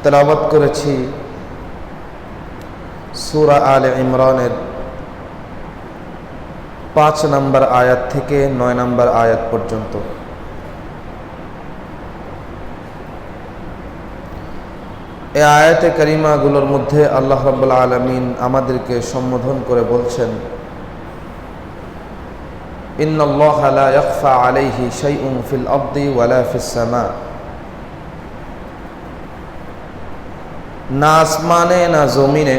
তেলাওয়াত করেছি সূরা আলে ইমরানের 5 নম্বর আয়াত থেকে 9 নম্বর আয়াত পর্যন্ত। এই আয়াতে কারিমাগুলোর মধ্যে আল্লাহ রাব্বুল আলামিন আমাদেরকে সম্বোধন করে বলছেন, ইন্নাল্লাহা লা ইয়াখফা আলাইহি শাইউন ফিল আরদি ওয়ালা ফিস সামা। না আসমানে না জমিনে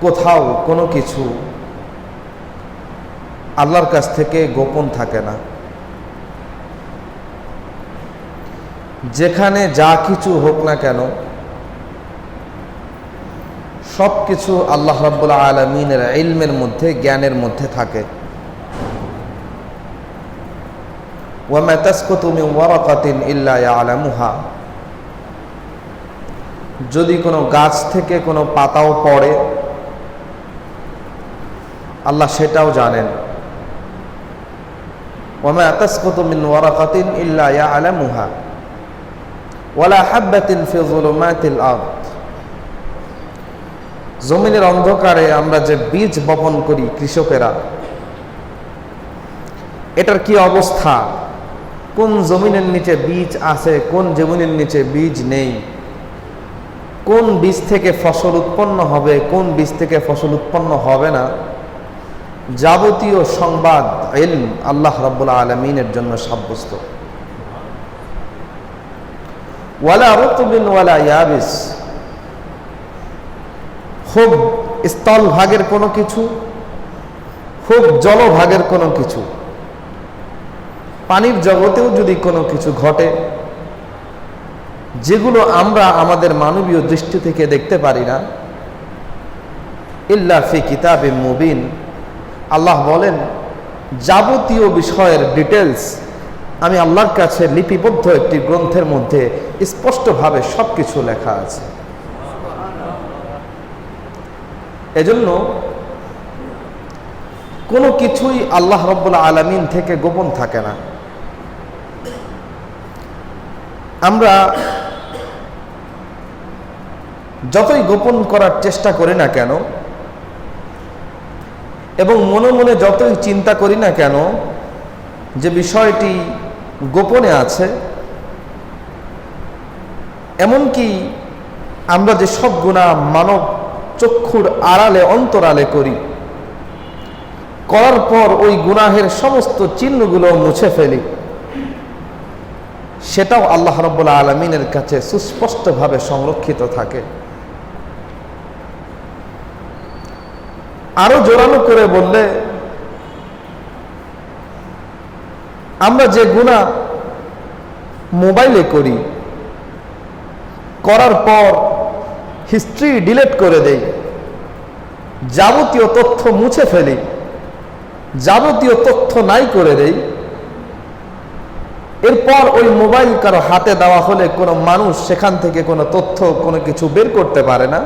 কোথাও কোনো কিছু আল্লাহর কাছ থেকে গোপন থাকে না। যেখানে যা কিছু হোক না কেন সব কিছু আল্লাহ রাব্বুল আলামিনের ইলমের মধ্যে, জ্ঞানের মধ্যে থাকে। ওয়া মা তাসকুতু মিন ওয়ারাকাতিন ইল্লা ইয়ালামুহা। যদি কোনো গাছ থেকে কোনো পাতাও পড়ে আল্লাহ সেটাও জানেন। ওয়া মা তাসকুতু মিন ওয়ারাকাতিন ইল্লা ইয়ালামুহা ওয়ালা হাববাতিন ফি যুলুমাতিল আরদ। জমিনের অন্ধকারে আমরা যে বীজ বপন করি কৃষকেরা, এটার কি অবস্থা, কোন জমিনের নিচে বীজ আছে, কোন জমিনের নিচে বীজ নেই, কোন বীজ থেকে ফসল উৎপন্ন হবে, কোন বীজ থেকে ফসল উৎপন্ন হবে না, যাবতীয় সংবাদ ইলম আল্লাহ রাব্বুল আলামিনের জন্য সাব্যস্ত। ওয়ালা রুতবিন ওয়ালা ইয়াবিস। খুব স্থল ভাগের কোনো কিছু, খুব জলভাগের কোনো কিছু, পানির জগতেও যদি কোনো কিছু ঘটে যেগুলো আমরা আমাদের মানবীয় দৃষ্টি থেকে দেখতে পারি না, ইল্লা ফি কিতাবিম মুবিন। আল্লাহ বলেন যাবতীয় বিষয়ের ডিটেলস আমি আল্লাহর কাছে লিপিবদ্ধ একটি গ্রন্থের মধ্যে স্পষ্টভাবে সবকিছু লেখা আছে। এজন্য কোনো কিছুই আল্লাহ রাব্বুল আলামিন থেকে গোপন থাকে না। আমরা যতই গোপন করার চেষ্টা করি না কেন এবং মনে মনে যতই চিন্তা করি না কেন যে বিষয়টি গোপনে আছে, এমনকি আমরা যে সব গুনাহ মানব চক্ষুর আড়ালে অন্তরালে করি, করার পর ওই গুনাহের সমস্ত চিহ্নগুলো মুছে ফেলি, সেটাও আল্লাহ রাব্বুল আলামিনের কাছে সুস্পষ্টভাবে সংরক্ষিত থাকে। আরো জোরালো করে বললে, আমরা যে গুনাহ মোবাইলে করি, করার পর হিস্ট্রি ডিলিট করে দেই, যাবতীয় তথ্য মুছে ফেলি, যাবতীয় তথ্য নাই করে দেই, এরপর ওই মোবাইল কারো হাতে দেওয়া হলে কোনো মানুষ সেখান থেকে কোনো তথ্য কোনো কিছু বের করতে পারে না।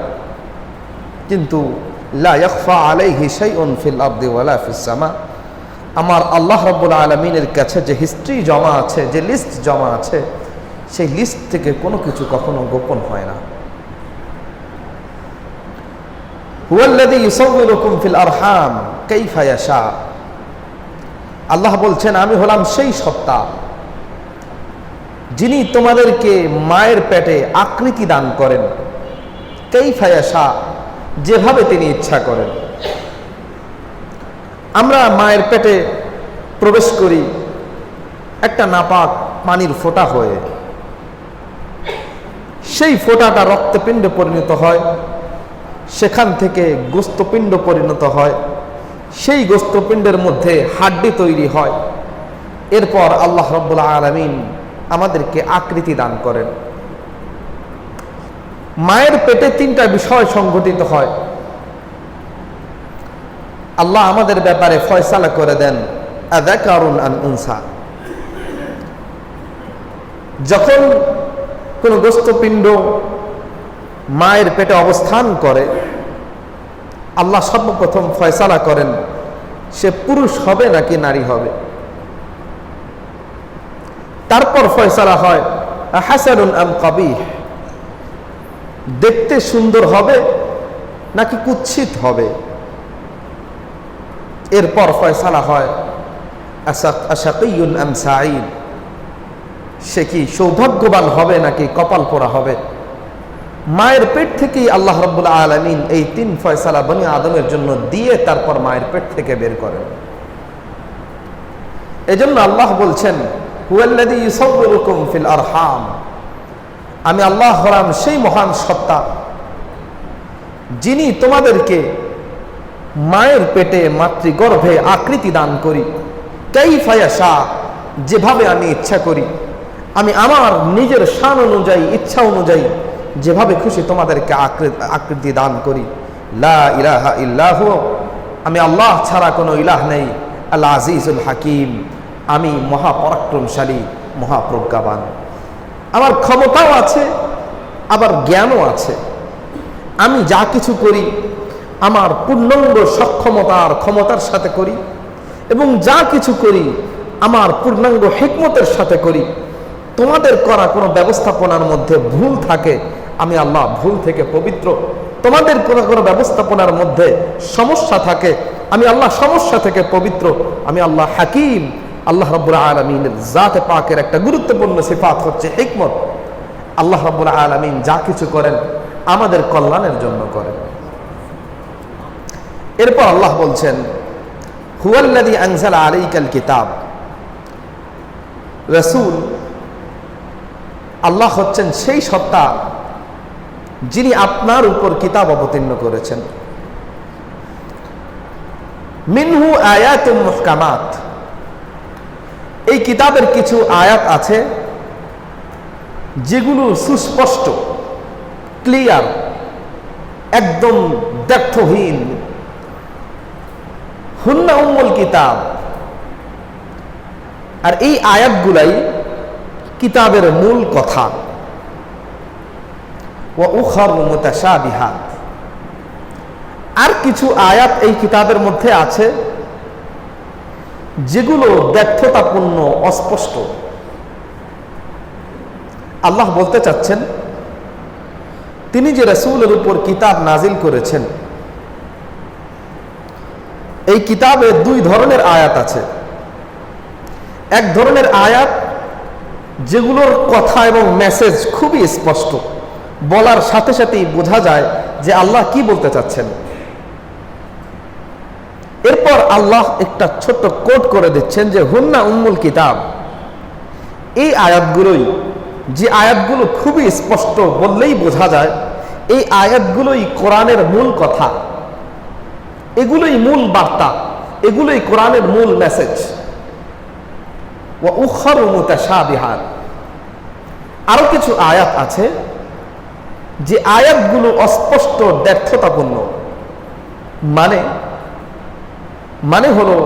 কিন্তু লা ইয়াখফা আলাইহি শাইউন ফিল আরদি ওয়ালা ফিস সামা। আমার আল্লাহ রাব্বুল আলামিনের কাছে যে হিস্ট্রি জমা আছে, যে লিস্ট জমা আছে, সেই লিস্ট থেকে কোনো কিছু কখনো গোপন হয় না। হুয়াল্লাযী ইউসাউবিরুকুম ফিল আরহাম কাইফা ইয়াশা। আল্লাহ বলছেন আমি হলাম সেই সত্তা যিনি তোমাদেরকে মায়ের পেটে আকৃতি দান করেন, কাইফা ইয়াশা, যেভাবে তিনি ইচ্ছা করেন। আমরা মায়ের পেটে প্রবেশ করি একটা নাপাক পানির ফোঁটা হয়ে, সেই ফোঁটাটা রক্তপিণ্ডে পরিণত হয়, সেখান থেকে গোস্তপিণ্ড পরিণত হয়, সেই গোস্তপিণ্ডের মধ্যে হাড্ডি তৈরি হয়। এরপর আল্লাহ রাব্বুল আলামিন আমাদেরকে আকৃতি দান করেন। মায়ের পেটে 3টা বিষয় সংঘটিত হয়। আল্লাহ আমাদের ব্যাপারে ফয়সালা করে দেন আযাকারুন আন উনসা। যখন কোন গোস্তপিণ্ড মায়ের পেটে অবস্থান করে, আল্লাহ সর্বপ্রথম ফয়সালা করেন সে পুরুষ হবে নাকি নারী হবে। তারপর ফয়সালা হয় হাসানুন আম কাবিহ, দেখতে সুন্দর হবে নাকি কুৎসিত হবে। এরপর ফয়সালা হয় আশাকিয়ুন আম সাঈদ, সে কি সৌভাগ্যবান হবে নাকি কপাল পোড়া হবে। মায়ের পেট থেকেই আল্লাহ রাব্বুল আলামিন এই 3 ফয়সালা বনি আদমের জন্য দিয়ে তারপর মায়ের পেট থেকে বের করেন। এজন্য আল্লাহ বলছেন হুয়াল্লাযী ইউসাউবিরুকুম ফিল আরহাম, আমি আল্লাহ হলাম সেই মহান সত্তা যিনি তোমাদেরকে মায়ের পেটে মাতৃগর্ভে আকৃতি দান করি, কাইফা ইয়াশা, যেভাবে আমি ইচ্ছা করি। আমি আমার নিজের শান অনুযায়ী, ইচ্ছা অনুযায়ী যেভাবে খুশি তোমাদেরকে আকৃতি দান করি। লা ইলাহা ইল্লাহু, আমি আল্লাহ ছাড়া কোনো ইলাহ নেই। আল আজিজুল হাকিম, আমি মহাপরাক্রমশালী, মহাপ্রজ্ঞাবান। আমার ক্ষমতাও আছে, আবার জ্ঞানও আছে। আমি যা কিছু করি আমার পূর্ণাঙ্গ ক্ষমতার সাথে করি, এবং যা কিছু করি আমার পূর্ণাঙ্গ হিকমতের সাথে করি। তোমাদের করা কোনো ব্যবস্থাপনার মধ্যে ভুল থাকে, আমি আল্লাহ ভুল থেকে পবিত্র। তোমাদের কোনো ব্যবস্থাপনার মধ্যে সমস্যা থাকে, আমি আল্লাহ সমস্যা থেকে পবিত্র। আমি আল্লাহ হাকিম। আল্লাহ রাব্বুল আলামিনের জাতে পাকের একটা গুরুত্বপূর্ণ সিফাত হচ্ছে হিকমত। আল্লাহ রাব্বুল আলামিন যা কিছু করেন আমাদের কল্যাণের জন্য করেন। এরপর আল্লাহ বলছেন হুয়াল্লাযী আনজালা আলাইকাল কিতাব, রাসূল আল্লাহ হচ্ছেন সেই সত্তা যিনি আপনার উপর কিতাব অবতীর্ণ করেছেন। মিনহু আয়াতুম মুহকামাত, এই কিতাবের কিছু আয়াত আছে যেগুলো সুস্পষ্ট, ক্লিয়ার, একদম দ্ব্যর্থহীন। হুন্না উম্মুল কিতাব, আর এই আয়াতগুলাই কিতাবের মূল কথা। ওয়া উখারু মুতাশাবিহাত, আর কিছু আয়াত এই কিতাবের মধ্যে আছে যেগুলো ব্যর্থতাপূর্ণ, অস্পষ্ট। আল্লাহ বলতে চাচ্ছেন তিনি যে রাসূলের উপর কিতাব নাজিল করেছেন, এই কিতাবে 2 ধরনের আয়াত আছে। এক ধরনের আয়াত যেগুলোর কথা এবং মেসেজ খুবই স্পষ্ট, বলার সাথে সাথেই বোঝা যায় যে আল্লাহ কি বলতে চাচ্ছেন। এরপর আল্লাহ একটা ছোট্ট কোট করে দিচ্ছেন যে হুন্না উম্মুল কিতাব, এই আয়াতগুলোই, যে আয়াতগুলো খুবই স্পষ্ট, বললেই বোঝা যায় এই আয়াতগুলোই কোরআনের মূল কথা, এগুলোই মূল বার্তা, এগুলোই কোরআনের মূল মেসেজ। ওয়া উখারু মুতাশাবিহাত, আরো কিছু আয়াত আছে যে আয়াতগুলো অস্পষ্ট, ব্যর্থতাপূর্ণ। মানে হলো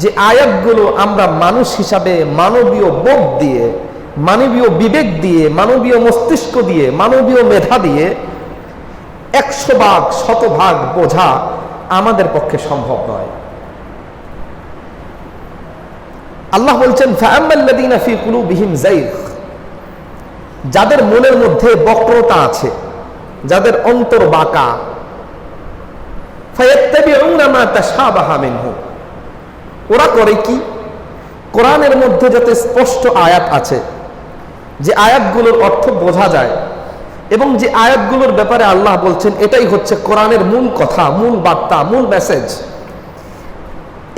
যে আয়াতগুলো আমরা মানুষ হিসাবে মানবীয় বোধ দিয়ে, মানবীয় বিবেক দিয়ে, মানবীয় মস্তিষ্ক দিয়ে, মানবীয় মেধা দিয়ে 100 ভাগ 100 ভাগ বোঝা আমাদের পক্ষে সম্ভব নয়। আল্লাহ বলছেন ফাআম্মাল্লাযীনা ফী কুলুবিহিম যায়গ, যাদের মনের মধ্যে বক্রতা আছে, যাদের অন্তর বাঁকা, ফায়াত্তাবিউনা মা তাশাবাহা মিনহু, ওরা করে কি, কোরআনের মধ্যে যাতে স্পষ্ট আয়াত আছে, যে আয়াতগুলোর অর্থ বোঝা যায়, এবং যে আয়াতগুলোর ব্যাপারে আল্লাহ বলছেন এটাই হচ্ছে কোরআনের মূল কথা, মূল বার্তা, মূল মেসেজ,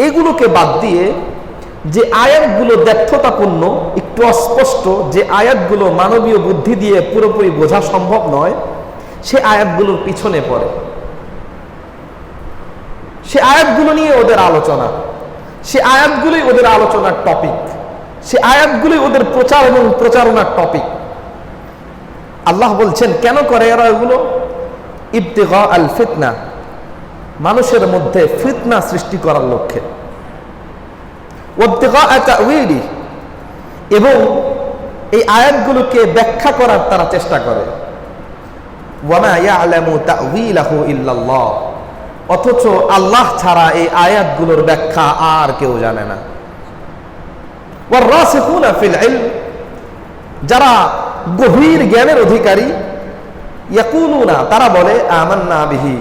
এগুলোকে বাদ দিয়ে যে আয়াতগুলো ব্যর্থতাপূর্ণ, একটু অস্পষ্ট, যে আয়াতগুলো মানবীয় বুদ্ধি দিয়ে পুরোপুরি বোঝা সম্ভব নয়, সে আয়াতগুলোর পিছনে পড়ে। সে আয়াতগুলো নিয়ে ওদের আলোচনা, সে আয়াতগুলোই ওদের আলোচনার টপিক, সে আয়াতগুলোই ওদের প্রচার এবং প্রচারণার টপিক। আল্লাহ বলছেন কেন করে এরা এগুলো? ইবতিগা আল ফিতনা, মানুষের মধ্যে ফিতনা সৃষ্টি করার লক্ষ্যে, ওয়াবতিগা তা'ওয়িলি, এবং এই আয়াতগুলোকে ব্যাখ্যা করার তারা চেষ্টা করে। ওয়া মা ইয়া'লামু তা'ওয়িলাহু ইল্লাল্লাহ, অথচ আল্লাহ ছাড়া এই আয়াতগুলোর ব্যাখ্যা আর কেউ জানে না। ওয়ার রাসিখুনা ফিল ইলম, যারা গভীর জ্ঞানের অধিকারী, ইয়াকুলুনা তারা বলে আমান্না বিহি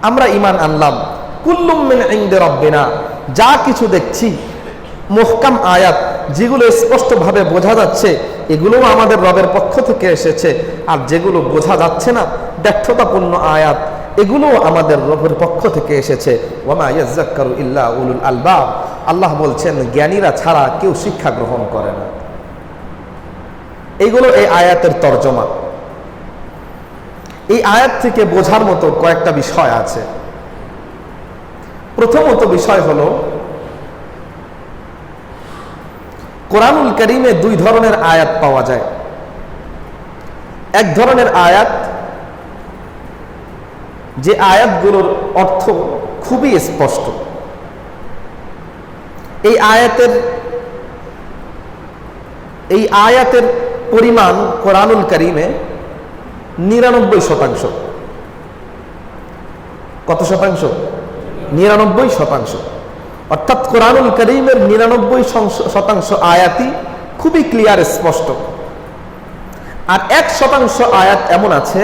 আমরা ঈমান আনলাম, কুল্লুম মিন ইনদি রাব্বিনা যা কিছু দেখছি মুহকাম আয়াত যেগুলো স্পষ্টভাবে বোঝা যাচ্ছে এগুলোও আমাদের রবের পক্ষ থেকে এসেছে, আর যেগুলো বোঝা যাচ্ছে না ব্যর্থতাপূর্ণ আয়াত এগুলোও আমাদের রবের পক্ষ থেকে এসেছে। ওয়ামা ইয়াযাক্কারু ইল্লা উলুল আলবাব, আল্লাহ বলছেন জ্ঞানীরা ছাড়া কেউ শিক্ষা গ্রহণ করে না। এইগুলো এই আয়াতের তর্জমা। এই আয়াত থেকে বোঝার মতো কয়েকটা বিষয় আছে। প্রথমত বিষয় হলো কোরআনুল কারীমে দুই ধরনের আয়াত পাওয়া যায়। এক ধরনের আয়াত যে আয়াতগুলোর অর্থ খুবই স্পষ্ট। এই আয়াতের পরিমাণ কোরআনুল কারীমে 99%। কত শতাংশ? 99%। অর্থাৎ কোরআনুল কারীমের 99% আয়াতই খুবই ক্লিয়ার, স্পষ্ট। আর 1% আয়াত এমন আছে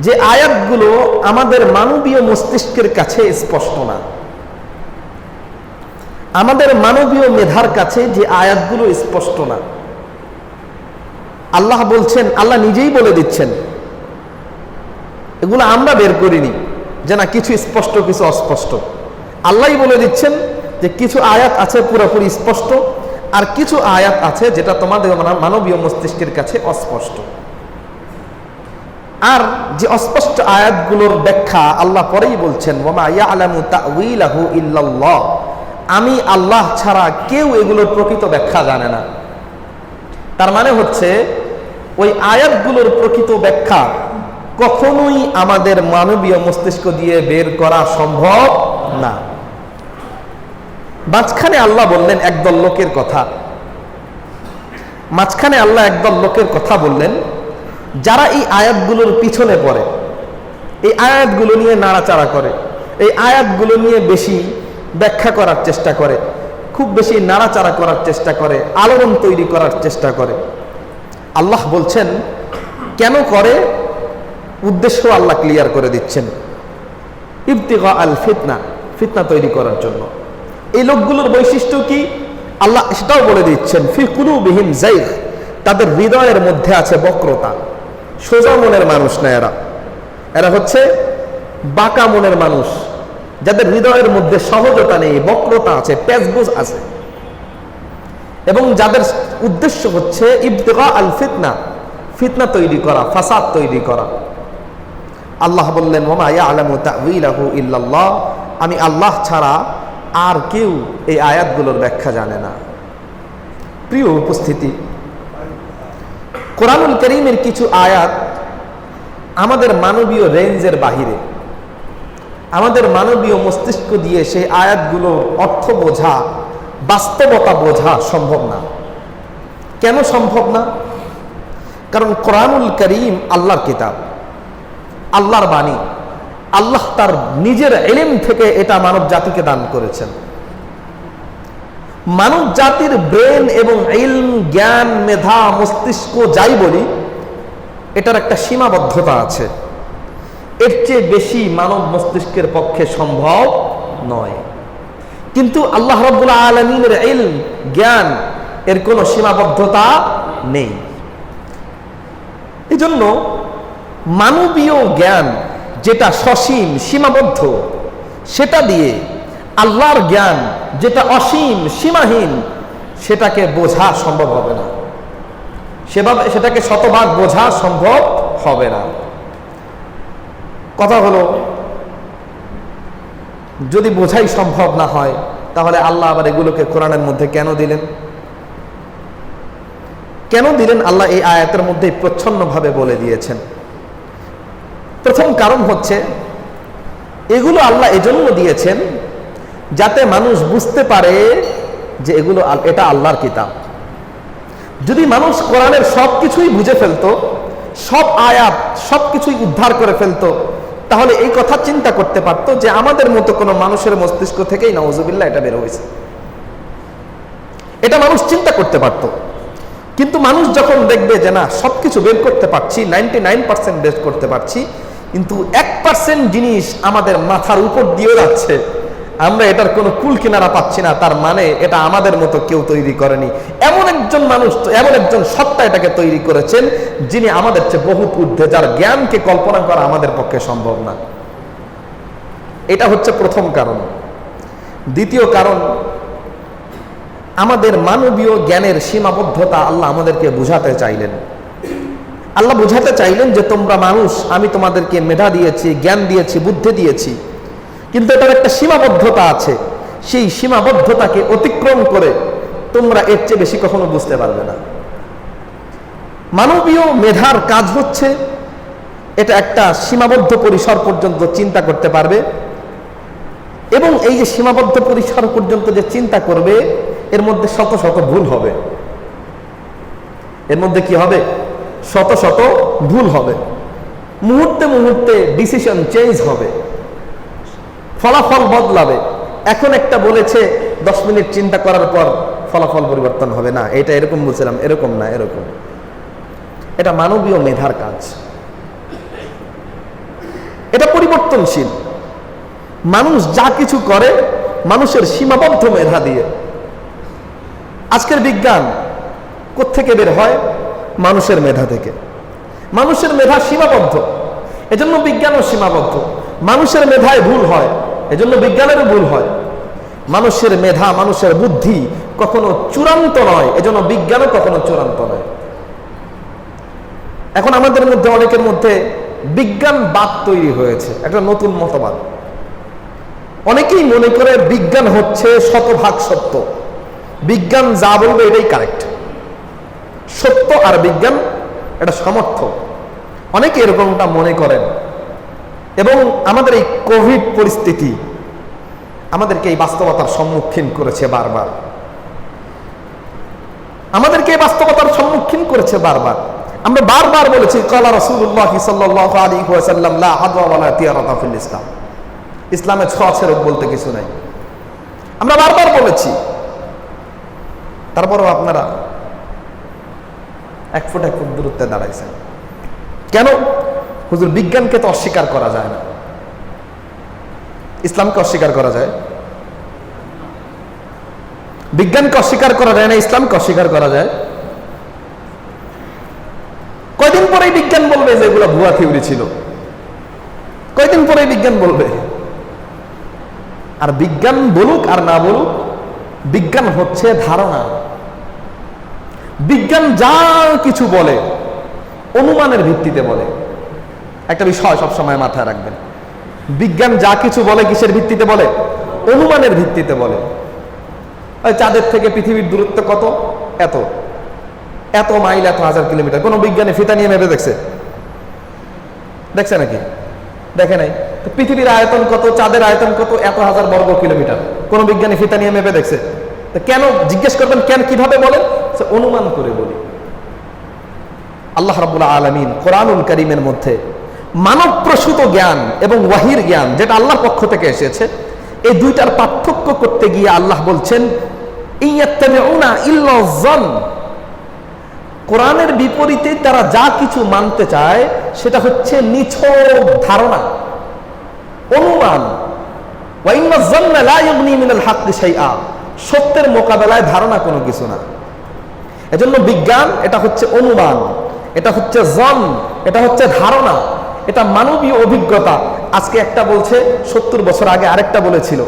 যে আয়াতগুলো আমাদের মানবীয় মস্তিষ্কের কাছে স্পষ্ট না। আমাদের মানবীয় মেধার কাছে যে আয়াতগুলো স্পষ্ট না, আল্লাহ বলছেন, আল্লাহ নিজেই বলে দিচ্ছেন, এগুলো আমরা বের করিনি যে না কিছু স্পষ্ট কিছু অস্পষ্ট। আল্লাহই বলে দিচ্ছেন যে কিছু আয়াত আছে পুরোপুরি স্পষ্ট, আর কিছু আয়াত আছে যেটা তোমাদের মানবীয় মস্তিষ্কের কাছে অস্পষ্ট। আর যে অস্পষ্ট আয়াতগুলোর ব্যাখ্যা আল্লাহ পরেই বলছেন, ওয়ামা ইয়ালামু তাউইলাহু ইল্লাল্লাহ, আমি আল্লাহ ছাড়া কেউ এগুলোর প্রকৃত ব্যাখ্যা জানে না। তার মানে হচ্ছে ওই আয়াতগুলোর প্রকৃত ব্যাখ্যা কখনোই আমাদের মানবীয় মস্তিষ্ক দিয়ে বের করা সম্ভব না। মাঝখানে আল্লাহ বললেন একদল লোকের কথা, মাঝখানে আল্লাহ একদল লোকের কথা বললেন যারা এই আয়াতগুলোর পিছনে পড়ে, এই আয়াতগুলো নিয়ে নাড়াচাড়া করে, এই আয়াতগুলো নিয়ে বেশি ব্যাখ্যা করার চেষ্টা করে, খুব বেশি নাড়াচাড়া করার চেষ্টা করে, আলোড়ন তৈরি করার চেষ্টা করে। আল্লাহ বলছেন কেন করে, উদ্দেশ্য আল্লাহ ক্লিয়ার করে দিচ্ছেন, ইবতিগা আল ফিতনা, ফিতনা তৈরি করার জন্য। এই লোকগুলোর বৈশিষ্ট্য কি আল্লাহ সেটাও বলে দিচ্ছেন, ফি কুলুবিহিম যায়গ, তাদের হৃদয়ের মধ্যে আছে বক্রতা। সোজা মনের মানুষ না এরা হচ্ছে বাঁকা মনের মানুষ, যাদের হৃদয়ের মধ্যে সহজতা নেই, বক্রতা আছে, পেঁচগোছ আছে, এবং যাদের উদ্দেশ্য হচ্ছে ইবতিগা আল ফিতনা, ফিতনা তৈরি করা, ফাসাদ তৈরি করা। আল্লাহ বললেন ওয়ামা ইয়ালামু তাউইলাহু ইল্লাল্লাহ, আমি আল্লাহ ছাড়া আর কেউ এই আয়াতগুলোর ব্যাখ্যা জানে না। প্রিয় উপস্থিতি, কোরআনুল কারীমের কিছু আয়াত আমাদের মানবীয় রেঞ্জের বাহিরে, আমাদের মানবীয় মস্তিষ্ক দিয়ে সেই আয়াতগুলোর অর্থ বোঝা, বাস্তবতা বোঝা সম্ভব না। কেন সম্ভব না? কারণ কোরআনুল কারীম আল্লাহর কিতাব, আল্লাহর বাণী। আল্লাহ তার নিজের ইলম থেকে এটা মানব জাতিকে দান করেছেন। মানব জাতির ব্রেন এবং ইলম, জ্ঞান, মেধা, মস্তিষ্ক যাই বলি, এটার একটা সীমাবদ্ধতা আছে। এর চেয়ে বেশি মানব মস্তিষ্কের পক্ষে সম্ভব নয়। কিন্তু আল্লাহ রাব্বুল আলামিনের ইলম, জ্ঞান, এর কোনো সীমাবদ্ধতা নেই। এজন্য মানবীয় জ্ঞান যেটা সসীম, সীমাবদ্ধ, সেটা দিয়ে আল্লাহর জ্ঞান যেটা অসীম, সীমাহীন, সেটাকে বোঝা সম্ভব হবে না। সেটাকে শতভাগ বোঝা সম্ভব হবে না। কথা হলো, যদি বোঝাই সম্ভব না হয়, তাহলে আল্লাহ আবার এগুলোকে কোরআনের মধ্যে কেন দিলেন? কেন দিলেন? আল্লাহ এই আয়াতের মধ্যে প্রচ্ছন্নভাবে বলে দিয়েছেন। প্রথম কারণ হচ্ছে, এগুলো আল্লাহ এজন্য দিয়েছেন যাতে মানুষ বুঝতে পারে যে এটা আল্লাহর কিতাব। যদি মানুষ কোরআনের সব কিছুই বুঝে ফেলতো, সব আয়াত সব কিছুই উদ্ধার করে ফেলতো, তাহলে এই কথা চিন্তা করতে পারতো যে আমাদের মতো কোনো মানুষের মস্তিষ্ক থেকেই নাউজুবিল্লাহ এটা বের হয়েছে। এটা মানুষ চিন্তা করতে পারত। কিন্তু মানুষ যখন দেখবে যে না সবকিছু বের করতে পারছি, 99% বের করতে পারছি, কিন্তু 1% জিনিস আমাদের মাথার উপর দিয়ে যাচ্ছে, আমরা এটার কোনো কুল কিনারা পাচ্ছি না, তার মানে এটা আমাদের মতো কেউ তৈরি করেনি। এমন একজন মানুষ, এমন একজন সত্তা এটাকে তৈরি করেছেন যিনি আমাদের চেয়ে বহুত ঊর্ধ্বে, যার জ্ঞানকে কল্পনা করা আমাদের পক্ষে সম্ভব না। এটা হচ্ছে প্রথম কারণ। দ্বিতীয় কারণ, আমাদের মানবীয় জ্ঞানের সীমাবদ্ধতা আল্লাহ আমাদেরকে বুঝাতে চাইলেন। আল্লাহ বুঝাতে চাইলেন যে তোমরা মানুষ, আমি তোমাদেরকে মেধা দিয়েছি, জ্ঞান দিয়েছি, বুদ্ধি দিয়েছি, কিন্তু এটার একটা সীমাবদ্ধতা আছে। সেই সীমাবদ্ধতাকে অতিক্রম করে তোমরা এর চেয়ে বেশি কখনো বুঝতে পারবে না। মানবীয় মেধার কাজ হচ্ছে এটা একটা সীমাবদ্ধ পরিসর পর্যন্ত চিন্তা করতে পারবে, এবং এই যে সীমাবদ্ধ পরিসর পর্যন্ত যে চিন্তা করবে এর মধ্যে শত শত ভুল হবে। এর মধ্যে কি হবে? শত শত ভুল হবে। মুহূর্তে মুহূর্তে ডিসিশন চেঞ্জ হবে, ফলাফল বদলাবে। এখন একটা বলেছে 10 মিনিট চিন্তা করার পর ফলাফল পরিবর্তন হবে না, এটা এরকম বলছিলাম, এরকম না, এরকম। এটা মানবীয় মেধার কাজ, এটা পরিবর্তনশীল। মানুষ যা কিছু করে মানুষের সীমাবদ্ধ মেধা দিয়ে। আজকের বিজ্ঞান কোত্থেকে বের হয়? মানুষের মেধা থেকে। মানুষের মেধা সীমাবদ্ধ, এজন্য বিজ্ঞানও সীমাবদ্ধ। মানুষের মেধায় ভুল হয়, এজন্য বিজ্ঞানেরও ভুল হয়। মানুষের মেধা, মানুষের বুদ্ধি কখনো চূড়ান্ত নয়, এজন্য বিজ্ঞানও কখনো চূড়ান্ত নয়। এখন আমাদের মধ্যে অনেকের মধ্যে বিজ্ঞানবাদ তৈরি হয়েছে, একটা নতুন মতবাদ। অনেকেই মনে করে বিজ্ঞান হচ্ছে শতভাগ সত্য, বিজ্ঞান যা বলবে এটাই কারেক্ট, সত্য আর বিজ্ঞান এটা সমর্থ। অনেকে এরকমটা মনে করেন, এবং আমাদের এই কোভিড পরিস্থিতি আমাদেরকে এই বাস্তবতার সম্মুখীন করেছে বারবার। আমাদেরকে এই বাস্তবতার সম্মুখীন করেছে বারবার। আমরা বারবার বলেছি ক্বালা রাসূলুল্লাহ সাল্লাল্লাহু আলাইহি ওয়াসাল্লাম লা হাদওয়া ওয়ালা তিয়ারাতা ফিল ইসলাম। ইসলামে ছোঁয়াচে রোগ বলতে কিছু নাই, আমরা বারবার বলেছি। তারপরেও আপনারা এক ফুট দূরত্বে দাঁড়াইছেন কেন? হুজুর বিজ্ঞানকে তো অস্বীকার করা যায় না, ইসলামকে অস্বীকার করা যায়? বিজ্ঞানকে অস্বীকার করা যায় না, ইসলামকে অস্বীকার করা যায়? কয়দিন পরেই বিজ্ঞান বলবে যে এগুলো ভুয়া থিওরি ছিল, কয়দিন পরেই বিজ্ঞান বলবে। আর বিজ্ঞান বলুক আর না বলুক, বিজ্ঞান হচ্ছে ধারণা। বিজ্ঞান যা কিছু বলে অনুমানের ভিত্তিতে বলে। একটা বিষয় সবসময় মাথায় রাখবেন, বিজ্ঞান যা কিছু বলে কিসের ভিত্তিতে বলে? অনুমানের ভিত্তিতে বলে। চাঁদের থেকে পৃথিবীর দূরত্ব কত? এত, এত মাইল, এত হাজার কিলোমিটার। কোন বিজ্ঞানী ফিতা নিয়ে মেপে দেখছে? দেখছে নাকি? দেখে নাই। পৃথিবীর আয়তন কত, চাঁদের আয়তন কত? এত হাজার বর্গ কিলোমিটার। কোন বিজ্ঞানী ফিতা নিয়ে মেপে দেখছে? কেন জিজ্ঞেস করবেন, কেন কিভাবে বলেন? অনুমান করে বলি। আল্লাহ রাব্বুল আলামিন কোরআনুল কারীমের মধ্যে মানব প্রসূত জ্ঞান এবং ওয়াহির জ্ঞান, যেটা আল্লাহর পক্ষ থেকে এসেছে, এই দুইটার পার্থক্য করতে গিয়ে আল্লাহ বলছেন ইয়াত্তাবিউনা ইল্লা যন। কোরআনের বিপরীতে তারা যা কিছু মানতে চায় সেটা হচ্ছে নিছক ধারণা, অনুমান। ওয়া ইন্না যন্না লা ইউগনি মিনাল হাক্কি শাইআ। সত্যের মোকাবেলায় ধারণা কোনো কিছু না। এজন্য বিজ্ঞান এটা হচ্ছে অনুমান, এটা হচ্ছে জন, এটা হচ্ছে ধারণা, এটা মানবীয় অভিজ্ঞতা। আজকে একটা বলছে 70 বছর আগে আরেকটা বলেছিল।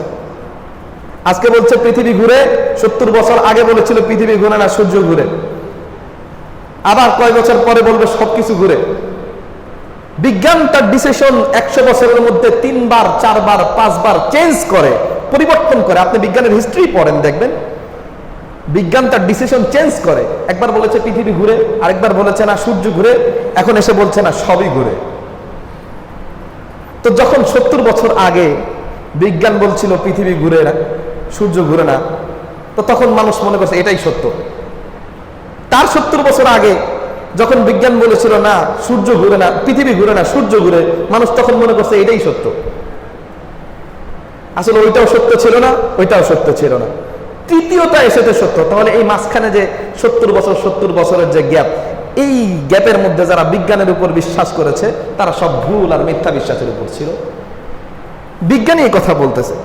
আজকে বলছে পৃথিবী ঘুরে, 70 বছর আগে বলেছিল পৃথিবী ঘুরে না, সূর্য ঘুরে। আবার কয়েক বছর পরে বলবে সবকিছু ঘুরে। বিজ্ঞান তার ডিসিশন 100 বছরের মধ্যে 3 বার 4 বার 5 বার চেঞ্জ করে, পরিবর্তন করে। আপনি বিজ্ঞানের হিস্ট্রি পড়েন, দেখবেন বিজ্ঞান তার ডিসিশন চেঞ্জ করে। একবার বলেছে পৃথিবী ঘুরে, আরেকবার বলেছে না সূর্য ঘুরে, এখন এসে বলছে না সবই ঘুরে। তো যখন 70 বছর আগে বিজ্ঞান বলছিল পৃথিবী ঘুরে না, সূর্য ঘুরে না, তো তখন মানুষ মনে করছে এটাই সত্য। তার 70 বছর আগে যখন বিজ্ঞান বলেছিল না সূর্য ঘুরে না, পৃথিবী ঘুরে না, সূর্য ঘুরে, মানুষ তখন মনে করছে এটাই সত্য। আসলে ওইটাও সত্য ছিল না, ওইটাও সত্য ছিল না। তৃতীয়টা এসেছে সত্য। তাহলে এই মাঝখানে যে 70 বছরের যে গ্যাপ, এই গ্যাপের মধ্যে যারা বিজ্ঞানের উপর বিশ্বাস করেছে তারা সব ভুল আর মিথ্যা বিশ্বাসের উপর ছিল। বিজ্ঞানী এই কথা বলতেছে।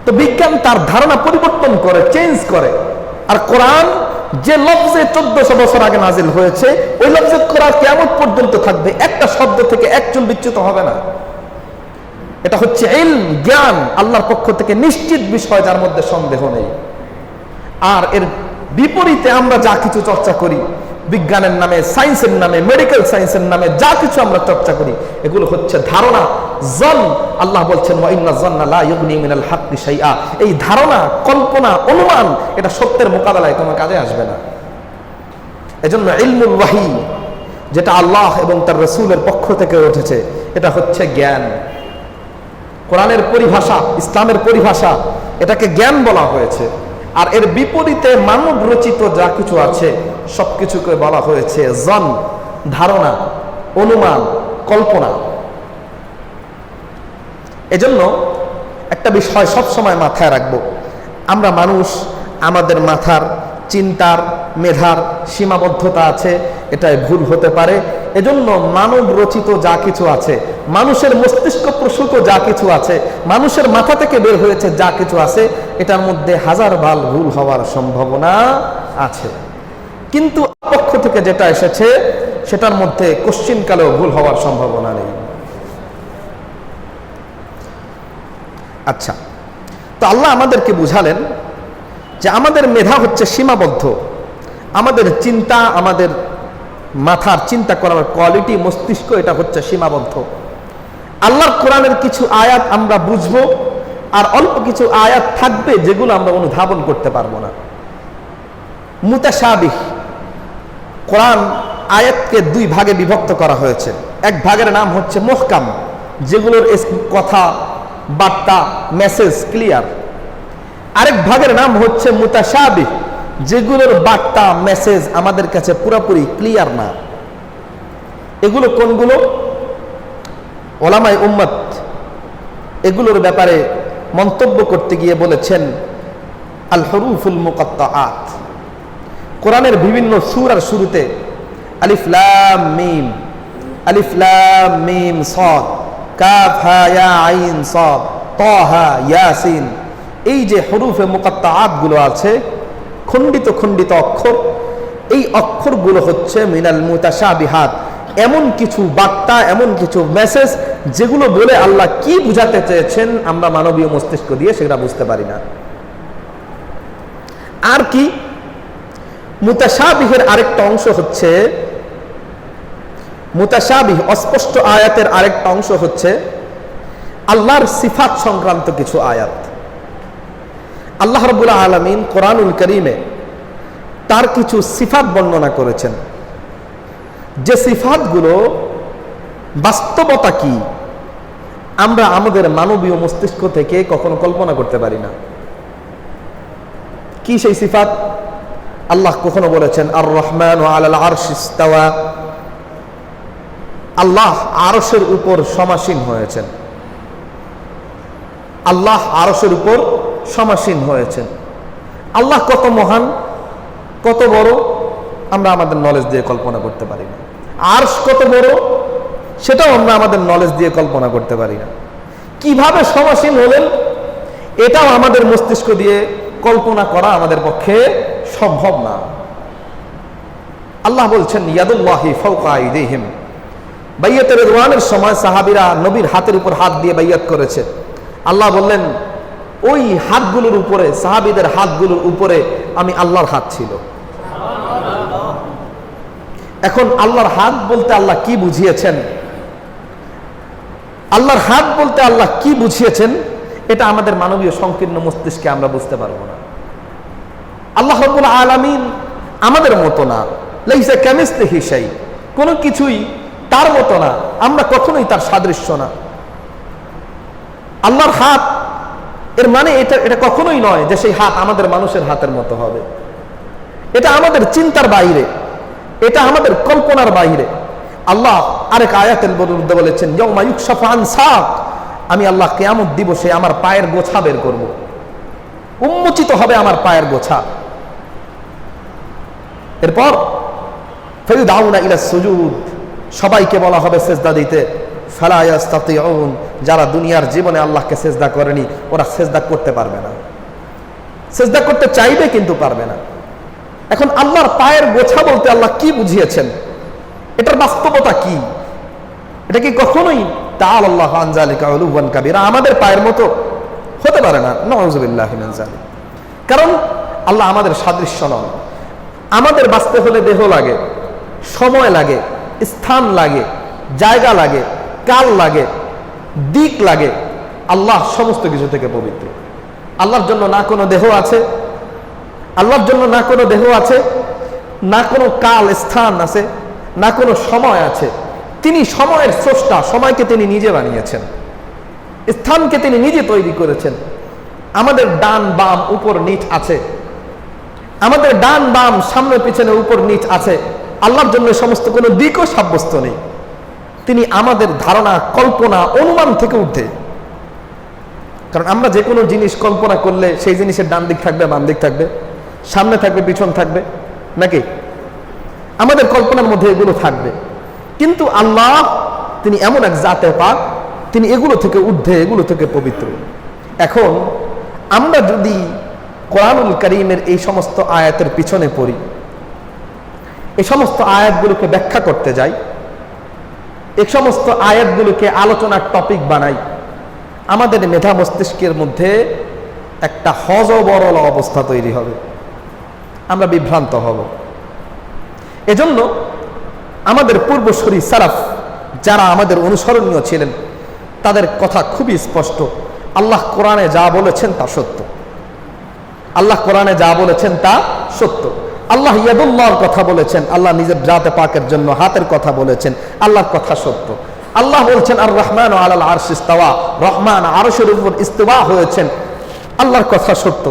তো বিজ্ঞান তার ধারণা পরিবর্তন করে, চেঞ্জ করে। আর কোরআন যে লফজে 1400 বছর আগে নাজিল হয়েছে, ওই লফজে কোরআন কিয়ামত পর্যন্ত থাকবে, একটা শব্দ থেকে এক চুল বিচ্যুত হবে না। এটা হচ্ছে ইলম, জ্ঞান, আল্লাহর পক্ষ থেকে নিশ্চিত বিষয়, যার মধ্যে সন্দেহ নেই। আর এর বিপরীতে আমরা যা কিছু চর্চা করি, বিজ্ঞানের নামে, সায়েন্সের নামে, মেডিকেল সায়েন্সের নামে যা কিছু আমরা চর্চা করি, এগুলো হচ্ছে ধারণা, জন। আল্লাহ বলছেন ওয়া ইন্না যন্না লা ইউগনি মিনাল হাক্কি শাইআ। এই ধারণা, কল্পনা, অনুমান, এটা সত্যের মোকাবেলায় কোনো কাজে আসবে না। এজন্য ইলমুল ওয়াহি, যেটা আল্লাহ এবং তার রাসূলের পক্ষ থেকে উঠেছে, এটা হচ্ছে জ্ঞান। কোরআনের পরিভাষা, ইসলামের পরিভাষা, এটাকে জ্ঞান বলা হয়েছে। আর এর বিপরীতে মানব রচিত যা কিছু আছে সবকিছুকে বলা হয়েছে জন, ধারণা, অনুমান, কল্পনা। এজন্য একটা বিষয় সবসময় মাথায় রাখবো, আমরা মানুষ, আমাদের মাথার চিন্তার, মেধার সীমাবদ্ধতা আছে, এটাই ভুল হতে পারে। এজন্য মানব রচিত যা কিছু আছে, মানুষের মস্তিষ্ক প্রসূত যা কিছু আছে, মানুষের মাথা থেকে বের হয়েছে যা কিছু আছে, এটার মধ্যে হাজার ভাল ভুল হওয়ার সম্ভাবনা আছে। কিন্তু পক্ষ থেকে যেটা এসেছে সেটার মধ্যে কোশ্চিনকালেও ভুল হওয়ার সম্ভাবনা নেই। আচ্ছা, তো আল্লাহ আমাদেরকে বুঝালেন যে আমাদের মেধা হচ্ছে সীমাবদ্ধ, আমাদের চিন্তা, আমাদের মাথার চিন্তা করার কোয়ালিটি, মস্তিষ্ক, এটা হচ্ছে সীমাবদ্ধ। আল্লাহর কোরআনের কিছু আয়াত আমরা বুঝবো, আর অল্প কিছু আয়াত থাকবে যেগুলো আমরা অনুধাবন করতে পারবো না। মুতাশাবিহ, কোরআন আয়াতকে দুই ভাগে বিভক্ত করা হয়েছে। এক ভাগের নাম হচ্ছে মুহকাম, যেগুলোর কথা, বার্তা, মেসেজ ক্লিয়ার। আরেক ভাগের নাম হচ্ছে মুতাশাবিহ, যেগুলোর বার্তা, মেসেজ আমাদের কাছে পুরোপুরি ক্লিয়ার না। এগুলো কোনগুলো? ওলামায়ে উম্মত এগুলোর ব্যাপারে মন্তব্য করতে গিয়ে বলেছেন আল হুরুফুল মুকাত্তাআত। কোরআনের বিভিন্ন সূরার শুরুতে আলিফ লাম মিম, আলিফ লাম মিম সাদ, কাফ হা ইয়া আইন সাদ, তাহা ইয়াসিন, এই যে হুরুফে মুকাত্তাআত গুলো আছে, খণ্ডিত খণ্ডিত অক্ষর, এই অক্ষরগুলো হচ্ছে মিনাল মুতাশাবিহাত, এমন কিছু বার্তা, এমন কিছু মেসেজ যেগুলো বলে আল্লাহ কি বুঝাতে চেয়েছেন আমরা মানবীয় মস্তিষ্ক দিয়ে সেটা বুঝতে পারি না। আর কি মুতাশাবিহের আরেকটা অংশ হচ্ছে, মুতাশাবিহ অস্পষ্ট আয়াতের আরেকটা অংশ হচ্ছে আল্লাহর সিফাত সংক্রান্ত কিছু আয়াত। আল্লাহ রাব্বুল আলামিন কোরআনুল কারীমে তার কিছু সিফাত বর্ণনা করেছেন, যে সিফাতগুলো বাস্তবতা কি আমরা আমাদের মানবীয় মস্তিষ্ক থেকে কখনো কল্পনা করতে পারি না। কি সেই সিফাত? আল্লাহ কখনো বলেছেন আর রহমানু আলাল আরশি ইস্তাওয়া, আল্লাহ আরশের উপর সমাসীন হয়েছেন। আল্লাহ আরশের উপর সমাসীন হয়েছেন। আল্লাহ কত মহান, কত বড়, আমরা আমাদের নলেজ দিয়ে কল্পনা করতে পারি না। আরশ কত বড়, সেটাও আমরা আমাদের নলেজ দিয়ে কল্পনা করতে পারি না। কিভাবে সমাসীন হলেন, এটাও আমাদের মস্তিষ্ক দিয়ে কল্পনা করা আমাদের পক্ষে সম্ভব না। আল্লাহ বলছেন ইয়াদুল্লাহি ফাওকা আইদিহিম, বাইয়াতের রিদওয়ানের সময় সাহাবীরা নবীর হাতের উপর হাত দিয়ে বাইয়াত করেছে। আল্লাহ বললেন ওই হাতগুলোর উপরে, সাহাবীদের হাতগুলোর উপরে আমি আল্লাহর হাত ছিল। এখন আল্লাহর হাত বলতে আল্লাহ কি বুঝিয়েছেন, আল্লাহর হাত বলতে আল্লাহ কি বুঝিয়েছেন, এটা আমাদের মানবীয় সংকীর্ণ মস্তিষ্কে আমরা বুঝতে পারবো না। আল্লাহ রাব্বুল আলামিন আমাদের মতো না, লাইসা কামিসলিহি শাই, কোনো কিছুই তার মতো না, আমরা কখনোই তার সাদৃশ্য না। আল্লাহর হাত এর মানে এটা কখনোই নয় যে সেই হাত আমাদের মানুষের হাতের মতো হবে। এটা আমাদের চিন্তার বাইরে, এটা আমাদের কল্পনার বাইরে। আল্লাহ আরেক আয়াতের মধ্যে বলেছেন ইয়াউমা ইউকশাফু আন সাক, আমি আল্লাহ কিয়ামত দিবসে আমার পায়ের গোছা বের করব। উন্মোচিত হবে আমার পায়ের গোছা। এরপর ফায়ুদাউনা ইলা সুজুদ, সবাইকে বলা হবে সেজদা দিতে। ফালা ইয়াস্তাতিউন, যারা দুনিয়ার জীবনে আল্লাহকে সেজদা করেনি ওরা সেজদা করতে পারবে না, সেজদা করতে চাইবে কিন্তু পারবে না। এখন আল্লাহর পায়ের গোছা বলতে আল্লাহ কি বুঝিয়েছেন, এটার বাস্তবতা কি? এটা কি কখনোই তাআলাল্লাহু আন যালিকা উলুওয়ান কাবীরা আমাদের পায়ের মতো হতে পারে না, নাউযুবিল্লাহি মিন যালিক। কারণ আল্লাহ আমাদের সাদৃশ্য নন। আমাদের বাঁচতে হলে দেহ লাগে, সময় লাগে, স্থান লাগে, জায়গা লাগে, কাল লাগে, দিক লাগে। আল্লাহ সমস্ত কিছু থেকে পবিত্র। আল্লাহর জন্য না কোনো দেহ আছে, আল্লাহর জন্য না কোনো দেহ আছে, না কোনো কাল স্থান আছে, না কোনো সময় আছে। তিনি সময়ের স্রষ্টা, সময়কে তিনি নিজে বানিয়েছেন, স্থানকে তিনি নিজে তৈরি করেছেন। আমাদের ডান বাম উপর নিচ আছে, আমাদের ডান বাম সামনে পিছনে উপর নিচ আছে। আল্লাহর জন্য সমস্ত কোনো দিকও সাব্যস্ত নেই। তিনি আমাদের ধারণা, কল্পনা, অনুমান থেকে ঊর্ধ্বে। কারণ আমরা যে কোনো জিনিস কল্পনা করলে সেই জিনিসের ডান দিক থাকবে, বাম দিক থাকবে, সামনে থাকবে, পিছন থাকবে, নাকি? আমাদের কল্পনার মধ্যে এগুলো থাকবে। কিন্তু আল্লাহ তিনি এমন এক জাতে পাক, তিনি এগুলো থেকে ঊর্ধ্বে, এগুলো থেকে পবিত্র। এখন আমরা যদি কোরআনুল কারীমের এই সমস্ত আয়াতের পিছনে পড়ি, এই সমস্ত আয়াতগুলোকে ব্যাখ্যা করতে যাই, এই সমস্ত আয়াতগুলোকে আলোচনার টপিক বানাই, আমাদের মেধা মস্তিষ্কের মধ্যে একটা হযবরল অবস্থা তৈরি হবে, আমরা বিভ্রান্ত হব। এজন্য আমাদের পূর্বসূরি সালাফ যারা আমাদের অনুসরণীয় ছিলেন তাদের কথা খুবই স্পষ্ট। আল্লাহ কোরআনে যা বলেছেন তা সত্য, আল্লাহ কোরআনে যা বলেছেন তা সত্য। আল্লাহ ইয়াদুল্লাহর কথা বলেছেন, আল্লাহ নিজের জাতে পাকের জন্য হাতের কথা বলেছেন, আল্লাহর কথা সত্য। আল্লাহ বলছেন আর রহমান আলাল আরশ ইস্তাওয়া, রহমান আরশের উপর ইস্তিওয়া হয়েছেন, আল্লাহর কথা সত্য।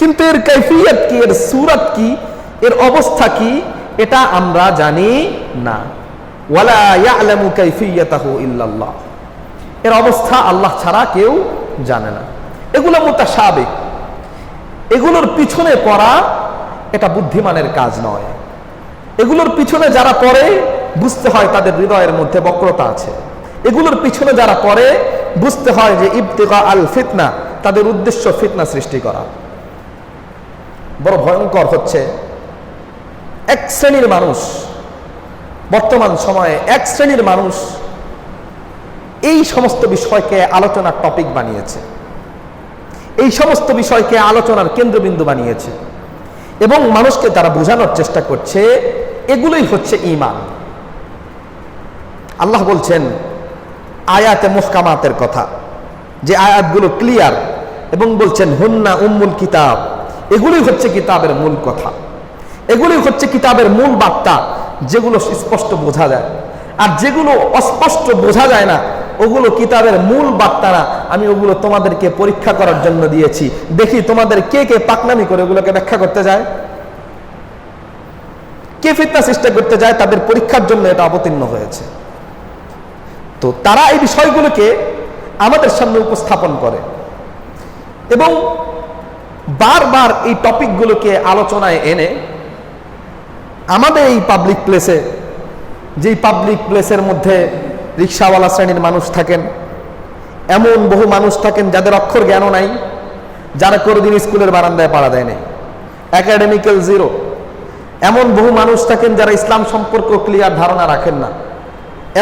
কিন্তু এর কাইফিয়ত কি, এর সূরত কি, এর অবস্থা কি, এটা আমরা জানি না। ওয়ালা ইয়ালামু কাইফিয়াতাহু ইল্লাল্লাহ, এর অবস্থা আল্লাহ ছাড়া কেউ জানে না। এগুলো মুতাশাবিহ, এগুলোর পিছনে পড়া এটা বুদ্ধিমানের কাজ নয়। এগুলোর পিছনে যারা পড়ে বুঝতে হয় তাদের হৃদয়ের মধ্যে বক্রতা আছে। এগুলোর পিছনে যারা পড়ে বুঝতে হয় যে ইবতিগা আল ফিতনা, তাদের উদ্দেশ্য ফিতনা সৃষ্টি করা। বড় ভয়ঙ্কর হচ্ছে এক শ্রেণীর মানুষ, বর্তমান সময়ে এক শ্রেণীর মানুষ এই সমস্ত বিষয়কে আলোচনার টপিক বানিয়েছে, এই সমস্ত বিষয়কে আলোচনার কেন্দ্রবিন্দু বানিয়েছে এবং মানুষকে তারা বোঝানোর চেষ্টা করছে এগুলোই হচ্ছে ঈমান। আল্লাহ বলছেন আয়াতে মুহকামাতের কথা, যে আয়াতগুলো ক্লিয়ার, এবং বলছেন হুন্না উম্মুল কিতাব, এগুলোই হচ্ছে কিতাবের মূল কথা, এগুলোই হচ্ছে কিতাবের মূল বার্তা, যেগুলো স্পষ্ট বোঝা যায়। আর যেগুলো অস্পষ্ট বোঝা যায় না ওগুলো কিতাবের মূল বার্তা না, আমি ওগুলো তোমাদেরকে পরীক্ষা করার জন্য দিয়েছি, দেখি তোমাদের কে কে পাকনামি করে ওগুলোকে ব্যাখ্যা করতে যায়, কে ফিতনা সৃষ্টি করতে যায়, তাদের পরীক্ষার জন্য এটা অবতীর্ণ হয়েছে। তো তারা এই বিষয়গুলোকে আমাদের সামনে উপস্থাপন করে এবং বারবার এই টপিকগুলোকে আলোচনায় এনে আমাদের এই পাবলিক প্লেসে, যেই পাবলিক প্লেসের মধ্যে রিক্সাওয়ালা শ্রেণীর মানুষ থাকেন, এমন বহু মানুষ থাকেন যাদের অক্ষর জ্ঞানও নাই, যারা কোনোদিন স্কুলের বারান্দায় পাড়া দেয় নাই, একাডেমিক্যাল জিরো। এমন বহু মানুষ থাকেন যারা ইসলাম সম্পর্ক ক্লিয়ার ধারণা রাখেন না।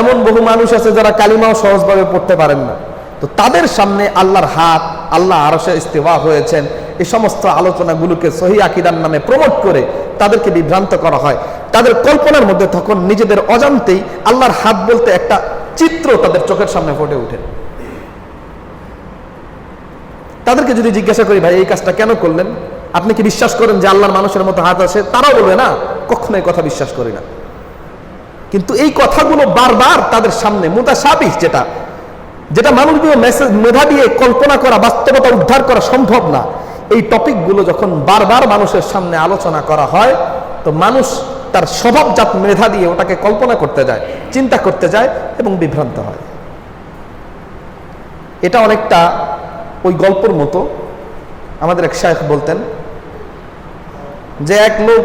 এমন বহু মানুষ আছে যারা কালিমাও সহজভাবে পড়তে পারেন না। তো তাদের সামনে আল্লাহর হাত, আল্লাহ আরশে ইস্তিওয়া হয়েছেন, এই সমস্ত আলোচনাগুলোকে সহিহ আকীদার নামে প্রমোট করে তাদেরকে বিভ্রান্ত করা হয়। তাদের কল্পনার মধ্যে তখন নিজেদের অজান্তেই আল্লাহর হাত বলতে একটা চিত্র তাদের চোখের সামনে ফুটে ওঠে। তাদেরকে যদি জিজ্ঞাসা করি, ভাই এই কাজটা কেন করলেন, আপনি কি বিশ্বাস করেন যে আল্লাহর মানুষের মতো হাত আছে, তারাও বলবে না, কখনো এই কথা বিশ্বাস করি না। কিন্তু এই কথাগুলো বারবার তাদের সামনে মুতাশাবিহ, যেটা যেটা মানবীয় মেধা দিয়ে কল্পনা করা, বাস্তবতা উদ্ধার করা সম্ভব না, এই টপিকগুলো যখন বারবার মানুষের সামনে আলোচনা করা হয় তো মানুষ তার স্বভাবজাত মেধা দিয়ে ওটাকে কল্পনা করতে যায়, চিন্তা করতে যায় এবং বিভ্রান্ত হয়। এটা অনেকটা ওই গল্পের মতো, আমাদের এক শায়েখ বলতেন যে এক লোক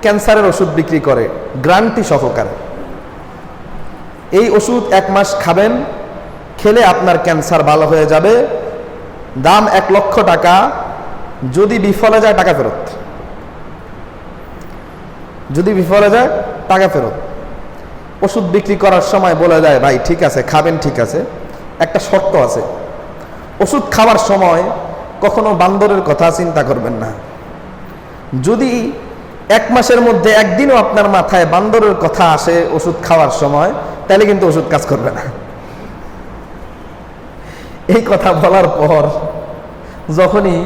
ক্যান্সারের ওষুধ বিক্রি করে গ্যারান্টি সহকারে, এই ওষুধ 1 মাস খাবেন, খেলে আপনার ক্যান্সার ভালো হয়ে যাবে, দাম 1 লক্ষ টাকা, যদি বিফলে যায় টাকা ফেরত, যদি বিফলে যায় টাকা ফেরত। ওষুধ বিক্রি করার সময় বলে যায় ভাই ঠিক আছে খাবেন, ঠিক আছে, একটা শর্ত আছে, ওষুধ খাওয়ার সময় কখনো বান্দরের কথা চিন্তা করবেন না। যদি 1 মাসের মধ্যে একদিনও আপনার মাথায় বান্দরের কথা আসে ওষুধ খাওয়ার সময়, তাহলে কিন্তু ওষুধ কাজ করবে না। এই কথা বলার পর যখনই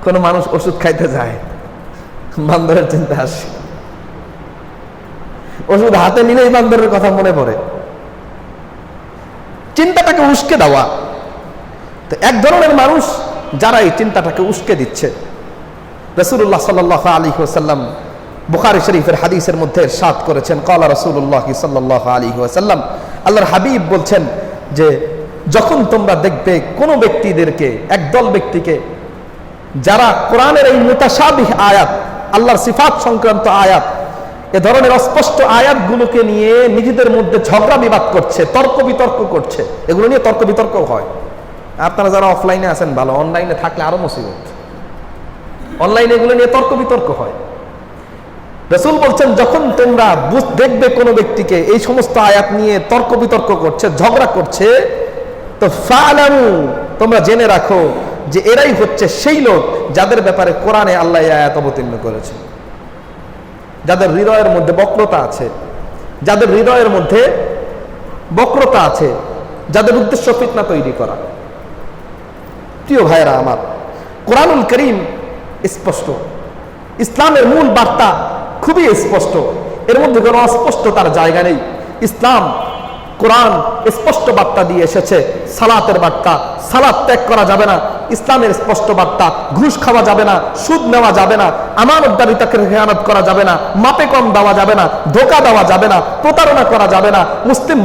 কোনো মানুষ ওষুধ খাইতে যায় বান্দরের চিন্তা আসে, ওষুধ হাতে নিলেই বান্দরের কথা মনে পড়ে। চিন্তাটাকে উস্কে দেওয়া, তো এক ধরনের মানুষ যারা এই চিন্তাটাকে উস্কে দিচ্ছে, রাসূলুল্লাহ সাল্লাল্লাহু আলাইহি ওয়াসাল্লাম বুখারী শরীফের হাদিসের মধ্যে ইরশাদ করেছেন, ক্বালা রাসূলুল্লাহ সাল্লাল্লাহু আলাইহি ওয়াসাল্লাম, আল্লাহর হাবিব বলছেন যে যখন তোমরা দেখবে কোনো ব্যক্তিদেরকে, একদল ব্যক্তিকে যারা কোরআনের এই মুতাশাবিহ আয়াত, আল্লাহর সিফাত সংক্রান্ত আয়াত, এ ধরনের অস্পষ্ট আয়াতগুলোকে নিয়ে নিজেদের মধ্যে ঝগড়া বিবাদ করছে, তর্ক বিতর্ক করছে, এগুলো নিয়ে তর্ক বিতর্ক হয়। আপনারা যারা অফলাইনে আছেন ভালো, অনলাইনে থাকলে আরো মুসিবত। অনলাইনে এগুলো নিয়ে তর্ক বিতর্ক হয়। রাসূল বলছেন যখন তোমরা দেখবে কোনো ব্যক্তিকে এই সমস্ত আয়াত নিয়ে তর্ক বিতর্ক করছে, ঝগড়া করছে, তো ফালামু, তোমরা জেনে রাখো যে এরাই হচ্ছে সেই লোক যাদের ব্যাপারে কোরআনে আল্লাহ এই আয়াত অবতীর্ণ করেছে, যাদের হৃদয়ের মধ্যে বক্রতা আছে, যাদের হৃদয়ের মধ্যে বক্রতা আছে, যাদের উদ্দেশ্য ফিতনা তৈরি করা। প্রিয় ভাইয়েরা আমার, কোরআনুল কারীম স্পষ্ট, ইসলামের মূল বার্তা খুবই স্পষ্ট, এর মধ্যে কোনো অস্পষ্টতার জায়গা নেই। ইসলাম কোরআন স্পষ্ট বার্তা দিয়ে এসেছে, সালাতের বার্তা, সালাত ত্যাগ করা যাবে না, ইসলামের স্পষ্ট বার্তা, ঘুষ খাওয়া যাবে না, সুদ নেওয়া যাবে না, আমানতদারিতাকে খেয়ানত করা যাবে না, মাপে কম দেওয়া যাবে না, ধোঁকা দেওয়া যাবে না, প্রতারণা করা যাবে না, মুসলিম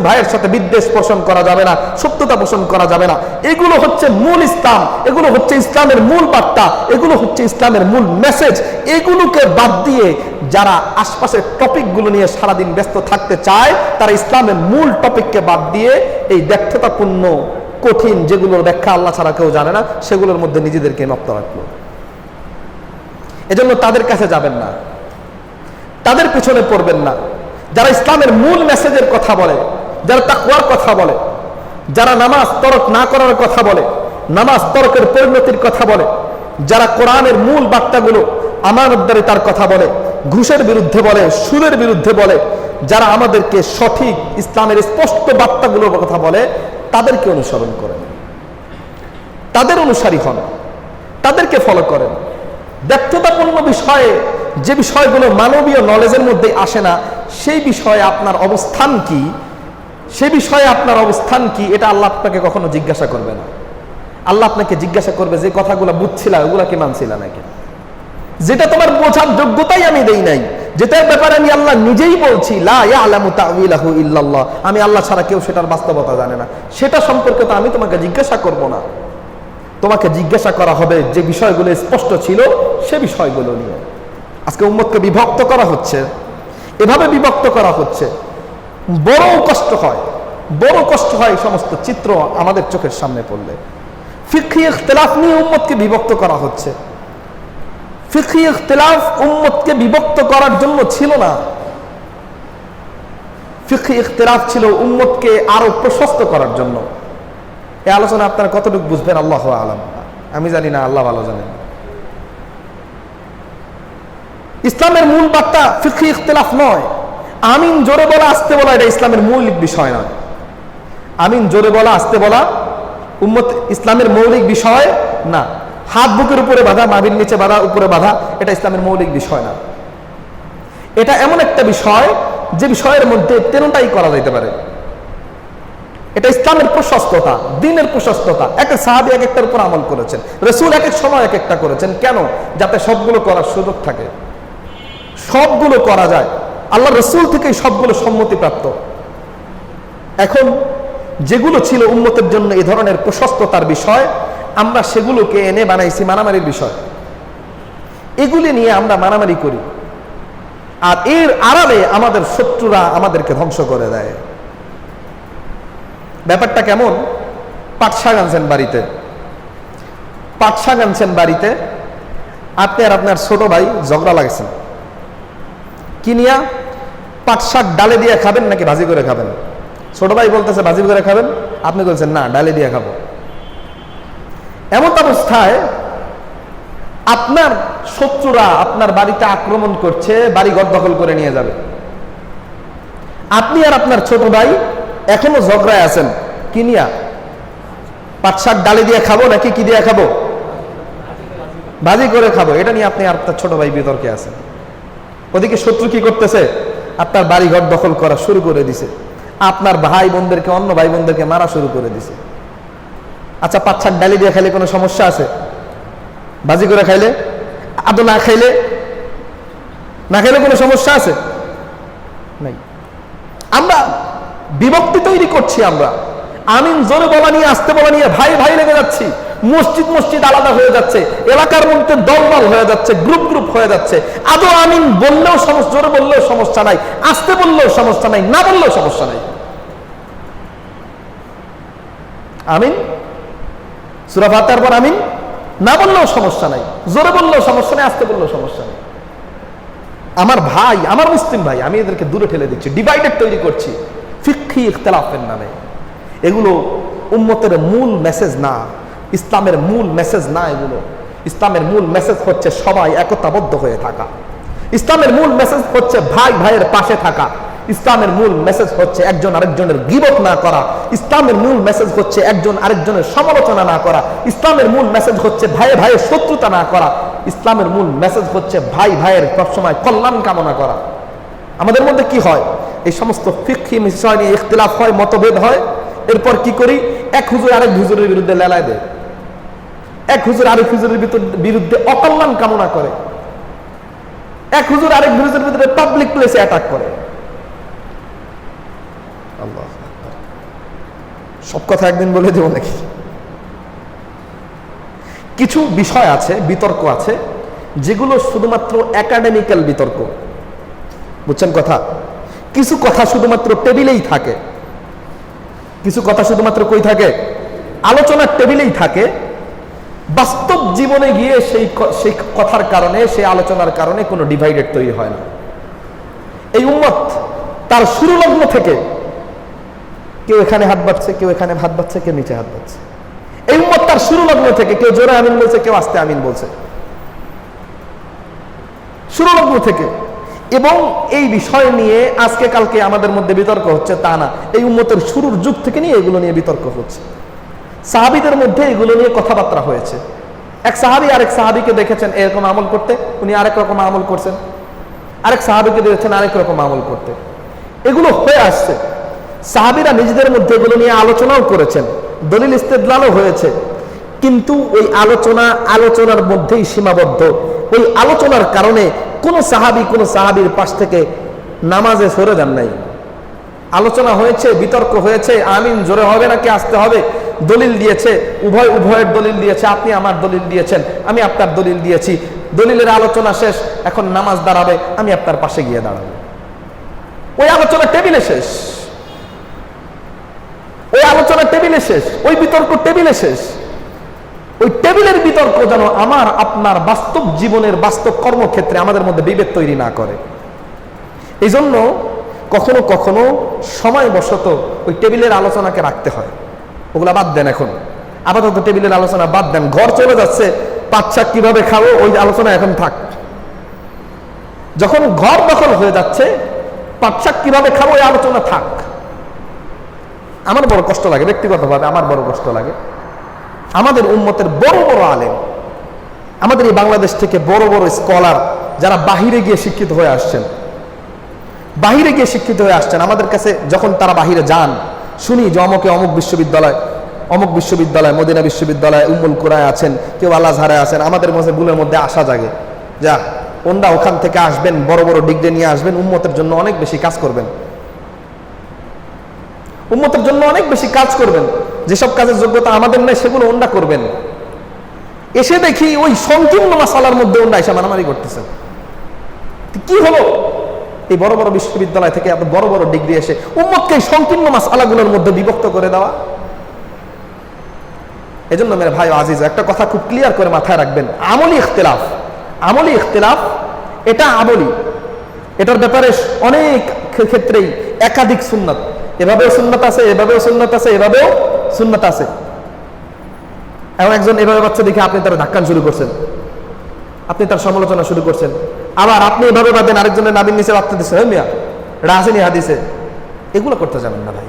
ভাইয়ের সাথে বিদ্বেষ পোষণ করা যাবে না, সত্যতা পোষণ করা যাবে না। এগুলো হচ্ছে মূল ইসলাম, এগুলো হচ্ছে ইসলামের মূল বার্তা, এগুলো হচ্ছে ইসলামের মূল মেসেজ। এগুলোকে বাদ দিয়ে যারা আশপাশের টপিকগুলো নিয়ে সারাদিন ব্যস্ত থাকতে চায়, তারা ইসলামের মূল টপিককে বাদ দিয়ে এই ব্যর্থতাপূর্ণ কঠিন যেগুলোর ব্যাখ্যা আল্লাহ ছাড়া কেউ জানে না, সেগুলোর মধ্যে নিজেদেরকে মত্ত রাখলো। এজন্য তাদের কাছে যাবেন না, তাদের পিছনে পড়বেন না। যারা ইসলামের মূল মেসেজের কথা বলে, যারা তাকওয়ার কথা বলে, যারা নামাজ তরক না করার কথা বলে, নামাজ তরকের পরিণতির কথা বলে, যারা কোরআনের মূল বার্তাগুলো, আমানতদারিতার কথা বলে, ঘুষের বিরুদ্ধে বলে, সুদের বিরুদ্ধে বলে, যারা আমাদেরকে সঠিক ইসলামের স্পষ্ট বার্তাগুলোর কথা বলে, তাদেরকে অনুসরণ করেন, তাদের অনুসারী হন, তাদেরকে ফলো করেন। ব্যর্থতাপূর্ণ বিষয়ে, যে বিষয়গুলো মানবীয় নলেজের মধ্যে আসে না, সেই বিষয়ে আপনার অবস্থান কি, সে বিষয়ে আপনার অবস্থান কি, এটা আল্লাহ আপনাকে কখনো জিজ্ঞাসা করবে না। আল্লাহ আপনাকে জিজ্ঞাসা করবে যে কথাগুলো বুঝছিলা ওগুলা কি মানছিলা নাকি, যেটা তোমার বোঝার যোগ্যতাই আমি দেই নাই, যেটার ব্যাপারে আমি আল্লাহ নিজেই বলছি লা ইয়ালামু তা'ওয়িলাহু ইল্লাল্লাহ, আমি আল্লাহ ছাড়া কেউ সেটার বাস্তবতা জানে না, সেটা সম্পর্কে তো আমি তোমাকে জিজ্ঞাসা করব না। তোমাকে জিজ্ঞাসা করা হবে যে বিষয়গুলো স্পষ্ট ছিল সে বিষয়গুলো নিয়ে। আজকে উম্মতকে বিভক্ত করা হচ্ছে, এভাবে বিভক্ত করা হচ্ছে, বড় কষ্ট হয়, বড় কষ্ট হয় এই সমস্ত চিত্র আমাদের চোখের সামনে পড়লে। ফিকহি ইখতিলাফ নিয়ে উম্মতকে বিভক্ত করা হচ্ছে। ফিকহি ইখতিলাফ উম্মতকে বিভক্ত করার জন্য ছিল না, ফিকহি ইখতিলাফ ছিল উম্মতকে আরো প্রশস্ত করার জন্য। এই আলোচনা আপনারা কতটুকু বুঝবেন আল্লাহু আ'লাম, আমি জানি না, আল্লাহ ভালো জানেন। ইসলামের মূল বার্তা ফিকহি ইখতিলাফ নয়। আমিন জোরে বলা আস্তে বলা এটা ইসলামের মৌলিক বিষয় নয়। আমিন জোরে বলা আস্তে বলা উম্মত ইসলামের মৌলিক বিষয় না। হাত বুকের উপরে বাঁধা, নাভির নিচে বাঁধা, উপরে বাঁধা, এটা ইসলামের মৌলিক বিষয় না। এটা এমন একটা বিষয় যে বিষয়ের মধ্যে তেরোটাই করা যেতে পারে। এটা ইসলামের প্রশস্ততা, দ্বীনের প্রশস্ততা। এক এক সাহাবী এক একটার উপর আমল করেছেন, রাসূল এক এক সময় এক একটা করেছেন। কেন? যাতে সবগুলো করার সুযোগ থাকে, সবগুলো করা যায়। আল্লাহ রাসূল থেকেই সবগুলো সম্মতিপ্রাপ্ত। এখন যেগুলো ছিল উম্মতের জন্য এই ধরনের প্রশস্ততার বিষয়, আমরা সেগুলোকে এনে বানাইছি মারামারির বিষয়। এগুলি নিয়ে আমরা মারামারি করি, আর এর আড়ালে আমাদের শত্রুরা আমাদেরকে ধ্বংস করে দেয়। ব্যাপারটা কেমন? পাট শাক আনছেন বাড়িতে, পাট শাক আনছেন বাড়িতে, আপনি আর আপনার ছোট ভাই ঝগড়া লাগছেন কি নিয়া? পাট শাক ডালে দিয়ে খাবেন নাকি ভাজি করে খাবেন? ছোট ভাই বলতেছে ভাজি করে খাবেন, আপনি বলছেন না ডালে দিয়ে খাবো। এমন অবস্থায় আপনার শত্রুরা আপনার বাড়িতে আক্রমণ করছে, বাড়ি ঘর দখল করে নিয়ে যাবে। আপনি আর আপনার ছোট ভাই এখনো ঝগড়ায় আছেন কি নিয়া? পাট শাক ডালে দিয়ে খাবো নাকি কি দিয়ে খাবো? ভাজি করে খাবো। এটা নিয়ে আপনি আর আপনার ছোট ভাই বিতর্কে আছেন। ওদিকে শত্রু কি করতেছে? আপনার বাড়ি ঘর দখল করা শুরু করে দিছে, আপনার ভাই বোনদেরকে, অন্য ভাই বোনদেরকে মারা শুরু করে দিছে। আচ্ছা, পাট শাক ডালি দিয়ে খাইলে কোনো সমস্যা আছে? ভাজি করে খাইলে? আদৌ না খাইলে কোনো সমস্যা আছে? নাই। আমরা বিভক্তি তৈরি করছি। আমরা আমিন জোরে বলা নিয়ে, আসতে বলা নিয়ে ভাই ভাই লেগে যাচ্ছি। মসজিদ আলাদা হয়ে যাচ্ছে, এলাকার মধ্যে দলদল হয়ে যাচ্ছে, গ্রুপ হয়ে যাচ্ছে। আদৌ আমিন বললেও সমস্যা, জোরে বললেও সমস্যা নাই, আসতে বললেও সমস্যা নাই, না বললেও সমস্যা নাই। আমিন সূরা ফাতিহার পর আমিন না বললেও সমস্যা নাই, জোরে বললেও সমস্যা নাই, আসতে বললেও সমস্যা নেই। আমার ভাই, আমার মুসলিম ভাই, আমি এদেরকে দূরে ঠেলে দিচ্ছি, ডিভাইডেড তৈরি করছি ফিকহি ইখতিলাফের নামে। এগুলো উম্মতের মূল মেসেজ না, ইসলামের মূল মেসেজ না। এগুলো ইসলামের মূল মেসেজ হচ্ছে সবাই একতাবদ্ধ হয়ে থাকা। ইসলামের মূল মেসেজ হচ্ছে ভাই ভাইয়ের পাশে থাকা। ইসলামের মূল মেসেজ হচ্ছে একজন আরেকজনের গীবত না করা। ইসলামের মূল মেসেজ হচ্ছে একজন আরেকজনের সমালোচনা না করা। ইসলামের মূল মেসেজ হচ্ছে ভাইয়ে ভাইয়ের শত্রুতা না করা। ইসলামের মূল মেসেজ হচ্ছে ভাই ভাইয়ের সবসময় কল্যাণ কামনা করা। আমাদের মধ্যে কি হয়? এই সমস্ত ফিকহি বিষয় নিয়ে ইখতিলাফ হয়, মতভেদ হয়। এরপর কি করি? এক হুজুর আরেক হুজুরের বিরুদ্ধে লেলায় দেয়, এক হুজুর আরেক হুজুরের বিরুদ্ধে অকল্যাণ কামনা করে, এক হুজুর আরেক হুজুরের বিরুদ্ধে পাবলিক প্লেসে অ্যাটাক করে। আল্লাহ, সব কথা একদিন বলে দেব নাকি? কিছু বিষয় আছে, বিতর্ক আছে, যেগুলো শুধুমাত্র একাডেমিক্যাল বিতর্ক। বুঝছেন কথা? কিছু কথা শুধুমাত্র টেবিলেই থাকে, কিছু কথা শুধুমাত্র কই থাকে? আলোচনার টেবিলেই থাকে। বাস্তব জীবনে গিয়ে সেই কথার কারণে, সেই আলোচনার কারণে কোনো ডিভাইডেড তৈরি হয় না। এই উম্মত তার শুরু লগ্ন থেকে কেউ এখানে হাত বাড়ছে, কেউ এখানে হাত বাড়ছে, কেউ নিচে হাত বাড়ছে। এই উম্মত তার শুরু লগ্ন থেকে কেউ জোরে আমিন বলছে, কেউ আস্তে আমিন বলছে, শুরু লগ্ন থেকে। এবং এই বিষয় নিয়ে আজকে কালকে আমাদের মধ্যে বিতর্ক হচ্ছে তা না, এই উম্মতের শুরুর যুগ থেকে নিয়ে এগুলো নিয়ে বিতর্ক হচ্ছে। সাহাবীদের মধ্যে এগুলো নিয়ে কথাবার্তা হয়েছে। এক সাহাবী আরেক সাহাবীকে দেখেছেন এরকম আমল করতে, উনি আরেক রকম আমল করছেন। আরেক সাহাবীকে দেখেছেন আরেক রকম আমল করতে। এগুলো হয়ে আসছে। সাহাবীরা নিজেদের মধ্যে এগুলো নিয়ে আলোচনাও করেছেন, দলিল ইস্তেদলালও হয়েছে। কিন্তু ওই আলোচনার মধ্যেই সীমাবদ্ধ। ওই আলোচনার কারণে কোন সাহাবীর পাশ থেকে নামাজে সরে যান নাই। আলোচনা হয়েছে, বিতর্ক হয়েছে, আমিন জোরে হবে নাকি আসতে হবে, দলিল দিয়েছে, উভয়ের দলিল দিয়েছে। আপনি আমার দলিল দিয়েছেন, আমি আপনার দলিল দিয়েছি। দলিলের আলোচনা শেষ, এখন নামাজ দাঁড়াবে, আমি আপনার পাশে গিয়ে দাঁড়াবো। ওই আলোচনা টেবিলে শেষ, ওই আলোচনা টেবিলে শেষ, ওই বিতর্ক টেবিলে শেষ। ওই টেবিলের বিতর্ক যেন আমার আপনার বাস্তব জীবনের বাস্তব কর্মক্ষেত্রে আমাদের মধ্যে বিভেদ তৈরি না করে। এই জন্য কখনো কখনো সময়বশত ওই টেবিলের আলোচনাকে রাখতে হয়। ওগুলা বাদ দেন, এখন আপাতত টেবিলের আলোচনা বাদ দেন। ঘর চলে যাচ্ছে, পাট শাক কিভাবে খাবো ওই আলোচনা এখন থাক। যখন ঘর দখল হয়ে যাচ্ছে, পাট শাক কিভাবে খাবো ওই আলোচনা থাক। আমার বড় কষ্ট লাগে, ব্যক্তিগতভাবে আমার বড় কষ্ট লাগে। আমাদের উম্মতের বড় বড় আলেম, আমাদের এই বাংলাদেশ থেকে বড় বড় স্কলার যারা বাহিরে গিয়ে শিক্ষিত হয়ে আসছেন, আমাদের কাছে যখন তারা বাহিরে যান, শুনি যে অমুক বিশ্ববিদ্যালয়, মদিনা বিশ্ববিদ্যালয়, উম্মুল কুরায় আছেন, কেউ আল আজহারে আছেন। আমাদের বুলের মধ্যে আশা জাগে, যা ওনরা ওখান থেকে আসবেন, বড় বড় ডিগ্রি নিয়ে আসবেন, উম্মতের জন্য অনেক বেশি কাজ করবেন, যেসব কাজের যোগ্যতা আমাদের নেই সেগুলো ওনরা করবেন। এসে দেখি ওই সংকীর্ণ মাসালার মধ্যে ওরা এসে মারামারি করতেছে। কি হলো? এই বড় বড় বিশ্ববিদ্যালয় থেকে এত বড় বড় ডিগ্রি এসে উম্মতকে এই সংকীর্ণ মাসালাগুলোর মধ্যে বিভক্ত করে দেওয়া। এজন্য মেরে ভাই আজিজ, একটা কথা খুব ক্লিয়ার করে মাথায় রাখবেন, আমলি ইখতিলাফ এটা আমলি, এটার ব্যাপারে অনেক ক্ষেত্রেই একাধিক সুন্নাত, এভাবেও সুন্নাত আছে, এভাবেও সুন্নাত আছে, এভাবেও সুন্নাত আছে। এমন একজন এভাবে বাচ্চা দেখে আপনি তার ধাক্কান শুরু করছেন, আপনি তার সমালোচনা শুরু করছেন, আবার আপনি এভাবে বাঁধেন আরেকজনের নাবির নিচে বাচ্চা দিচ্ছেন, মিয়া রাজনী হাদিসে। এগুলো করতে যাবেন না ভাই,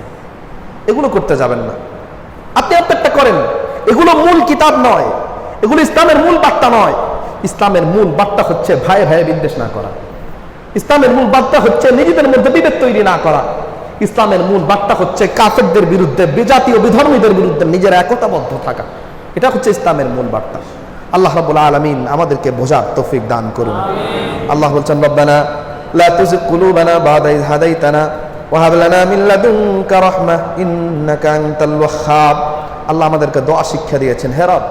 এগুলো করতে যাবেন না। আপনি আপনারটা করেন, এগুলো মূল কিতাব নয়, এগুলো ইসলামের মূল বার্তা নয়। ইসলামের মূল বার্তা হচ্ছে ভাই ভাই বিদ্বেষ না করা। ইসলামের মূল বার্তা হচ্ছে নিজেদের মধ্যে বিভেদ তৈরি না করা। ইসলামের মূল বার্তা হচ্ছে কাফেরদের বিরুদ্ধে, বিজাতীয় বিধর্মীদের বিরুদ্ধে নিজের একতাবদ্ধ থাকা। এটা হচ্ছে ইসলামের মূল বার্তা। আল্লাহ রাব্বুল আলামিন আমাদেরকে বোঝার তৌফিক দান করুন। আল্লাহ বলছেন, রব্বানা লা তুযিগ কুলুবানা বা'দা ইয হাদাইতানা ওয়া হাব লানা মিন লাদুনকা রাহমাহ ইন্নাকা আনতাল ওয়াহ্হাব। আল্লাহ আমাদেরকে দোয়া শিক্ষা দিয়েছেন, হে রব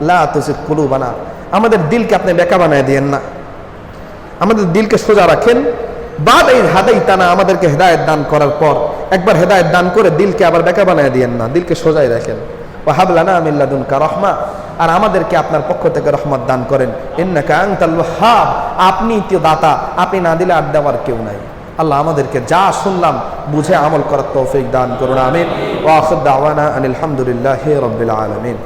লা তুযিগ কুলুবানা, আমাদের দিলকে আপনি বেঁকা বানায় দিয়েন না, আমাদের দিলকে সোজা রাখেন। বা'দা ইয হাদাইতানা, আমাদেরকে হেদায়েত দান করার পর একবার হেদায়েত দান করে দিলকে আবার বেঁকা বানায় দিয়েন না, দিলকে সোজাই রাখেন। ওয়া হাব লানা মিন লাদুনকা রাহমা, আর আমাদেরকে আপনার পক্ষ থেকে রহমত দান করেন। ইন্নাকা আনতাল ওয়াহ্হাব, আপনি তো দাতা, আপনি না দিলে আর দেওয়ার কেউ নাই। আল্লাহ আমাদেরকে যা শুনলাম বুঝে আমল করার তৌফিক দান করুন, আমিন। ওয়া আখির দাওয়ানা আনিল হামদুলিল্লাহি রাব্বিল আলামিন।